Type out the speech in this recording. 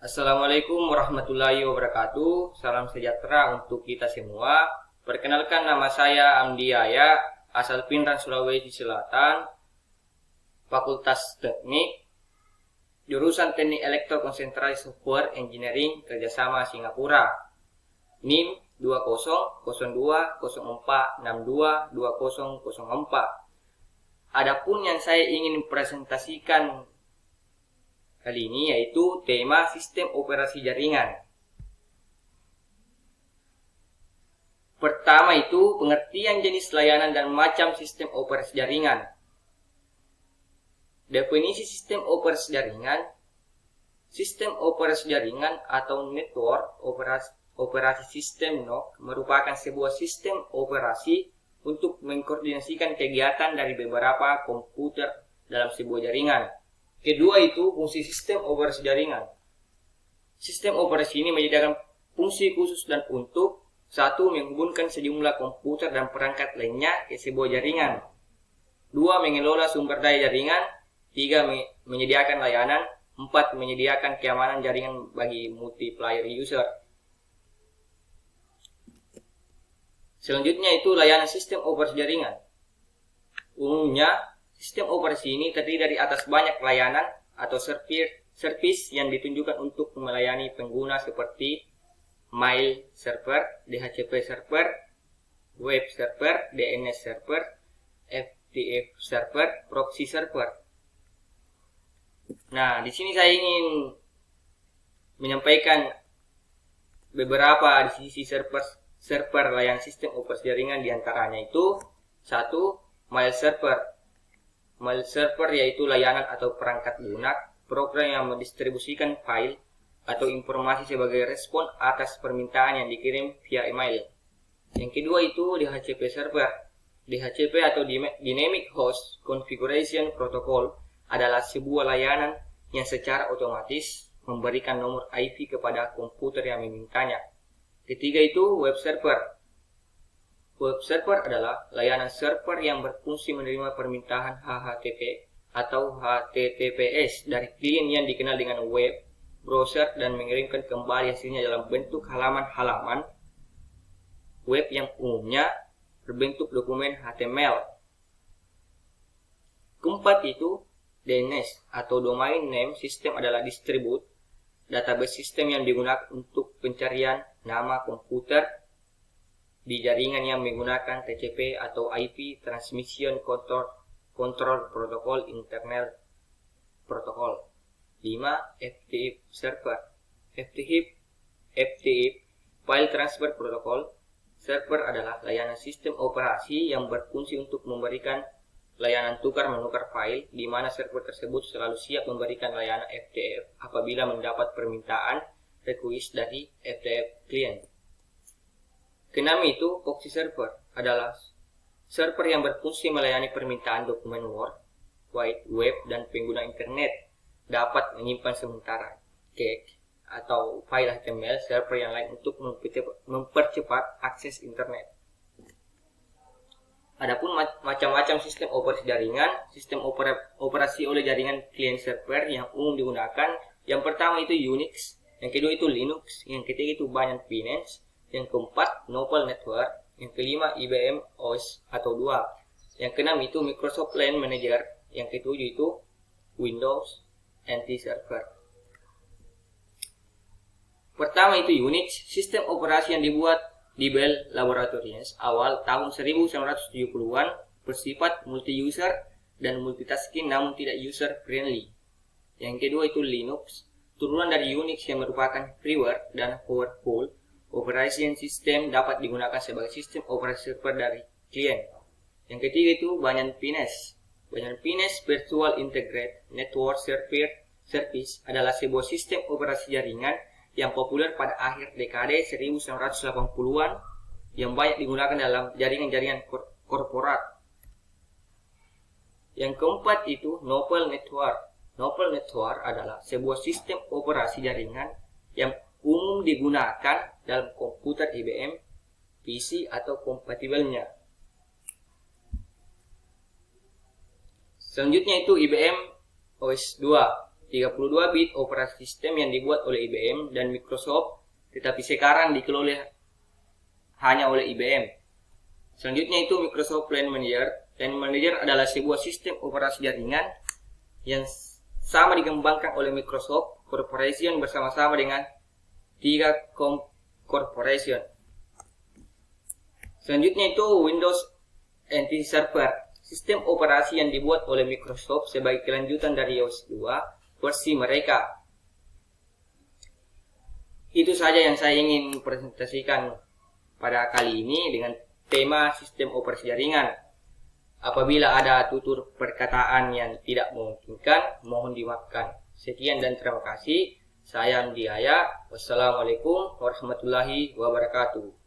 Assalamualaikum warahmatullahi wabarakatuh. Salam sejahtera untuk kita semua. Perkenalkan, nama saya Amdi Yaya, asal Pindrang, Sulawesi Selatan, Fakultas Teknik, jurusan Teknik Elektro Konsentrasi Software Engineering, kerjasama Singapura. NIM 20046204. Adapun yang saya ingin presentasikan kali ini yaitu tema sistem operasi jaringan. Pertama itu pengertian jenis layanan dan macam sistem operasi jaringan. Definisi sistem operasi jaringan. Sistem operasi jaringan atau network operasi sistem NOC merupakan sebuah sistem operasi untuk mengkoordinasikan kegiatan dari beberapa komputer dalam sebuah jaringan. Kedua itu fungsi sistem operasi jaringan. Sistem operasi ini menyediakan fungsi khusus dan untuk satu, menghubungkan sejumlah komputer dan perangkat lainnya ke sebuah jaringan. Dua, mengelola sumber daya jaringan. Tiga, menyediakan layanan. Empat, menyediakan keamanan jaringan bagi multiplayer user. Selanjutnya itu layanan sistem operasi jaringan. Umumnya sistem operasi ini terdiri dari atas banyak layanan atau service yang ditunjukkan untuk melayani pengguna seperti mail server, DHCP server, web server, DNS server, FTP server, proxy server. Nah, di sini saya ingin menyampaikan beberapa di sisi server layanan sistem operasi jaringan, diantaranya itu satu, mail server. Mail server yaitu layanan atau perangkat lunak, program yang mendistribusikan file atau informasi sebagai respon atas permintaan yang dikirim via email. Yang kedua itu DHCP server. DHCP atau Dynamic Host Configuration Protocol adalah sebuah layanan yang secara otomatis memberikan nomor IP kepada komputer yang memintanya. Ketiga itu web server. Web server adalah layanan server yang berfungsi menerima permintaan HTTP atau HTTPS dari klien yang dikenal dengan web browser dan mengirimkan kembali hasilnya dalam bentuk halaman-halaman web yang umumnya berbentuk dokumen HTML. Keempat itu DNS atau Domain Name System adalah distribute database system yang digunakan untuk pencarian nama komputer di jaringan yang menggunakan TCP atau IP Transmission Control Protocol Internet Protocol. 5. FTP Server. FTP File Transfer Protocol. Server adalah layanan sistem operasi yang berfungsi untuk memberikan layanan tukar-menukar file, di mana server tersebut selalu siap memberikan layanan FTP apabila mendapat permintaan request dari FTP client. Keenam itu proxy server adalah server yang berfungsi melayani permintaan dokumen Word, Wide Web, dan pengguna internet dapat menyimpan sementara cake atau file HTML server yang lain untuk mempercepat akses internet. Adapun macam-macam sistem operasi jaringan, sistem operasi oleh jaringan client server yang umum digunakan. Yang pertama itu Unix, yang kedua itu Linux, yang ketiga itu Binance Finance, yang keempat Novel Network, yang kelima IBM OS atau 2, yang keenam itu Microsoft LAN Manager, yang ketujuh itu Windows NT Server. Pertama itu Unix, sistem operasi yang dibuat di Bell Laboratories awal tahun 1970-an, bersifat multi-user dan multitasking namun tidak user-friendly. Yang kedua itu Linux, turunan dari Unix yang merupakan freeware dan powerful operation system, dapat digunakan sebagai sistem operasi server dari klien. Yang ketiga itu Binance Finance. Binance Finance Virtual Integrated Network Service adalah sebuah sistem operasi jaringan yang populer pada akhir dekade 1980-an yang banyak digunakan dalam jaringan-jaringan korporat. Yang keempat itu Novel Network. Novel Network adalah sebuah sistem operasi jaringan yang umum digunakan dalam komputer IBM, PC, atau kompatibelnya. Selanjutnya itu IBM OS 2. 32 bit operasi sistem yang dibuat oleh IBM dan Microsoft, tetapi sekarang dikelola hanya oleh IBM. Selanjutnya itu Microsoft File Manager. File Manager adalah sebuah sistem operasi jaringan yang sama dikembangkan oleh Microsoft Corporation bersama-sama dengan 3 Corporation. Selanjutnya itu Windows NT Server, sistem operasi yang dibuat oleh Microsoft sebagai kelanjutan dari iOS 2 versi mereka. Itu saja yang saya ingin presentasikan pada kali ini dengan tema sistem operasi jaringan. Apabila ada tutur perkataan yang tidak memungkinkan, mohon dimaafkan. Sekian dan terima kasih. Saya Andi Aya. Wassalamualaikum warahmatullahi wabarakatuh.